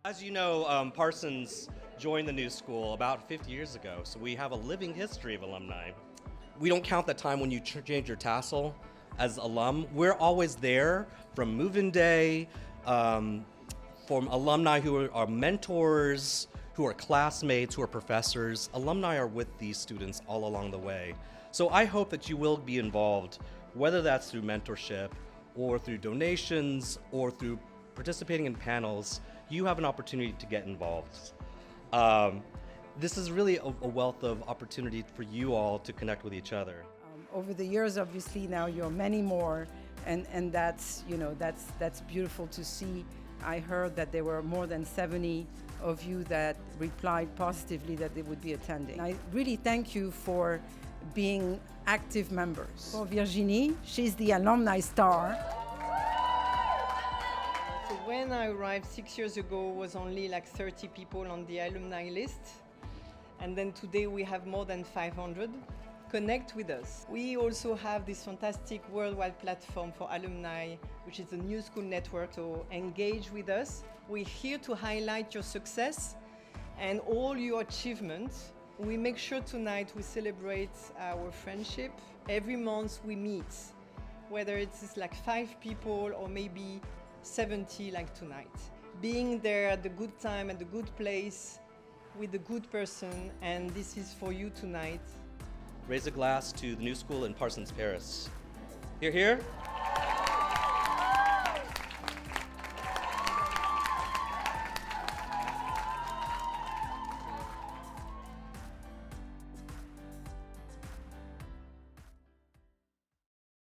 As you know, Parsons joined the new school about 50 years ago, so we have a living history of alumni. We don't count the time when you change your tassel as alum. We're always there from move-in day, from alumni who are mentors, who are classmates, who are professors. Alumni are with these students all along the way. So I hope that you will be involved, whether that's through mentorship or through donations or through participating in panels. You have an opportunity to get involved. This is really a wealth of opportunity for you all to connect with each other. Over the years, obviously, now you're many more, and that's, that's beautiful to see. I heard that there were more than 70 of you that replied positively that they would be attending. I really thank you for being active members. For Virginie, she's the alumni star. So when I arrived 6 years ago, was only like 30 people on the alumni list. And then today we have more than 500. Connect with us. We also have this fantastic worldwide platform for alumni, which is the New School Network, so engage with us. We're here to highlight your success and all your achievements. We make sure tonight we celebrate our friendship. Every month we meet, whether it's like 5 people or maybe 70 like tonight. Being there at the good time and the good place with the good person, and this is for you tonight. Raise a glass to the new school in Parsons, Paris. Hear, hear.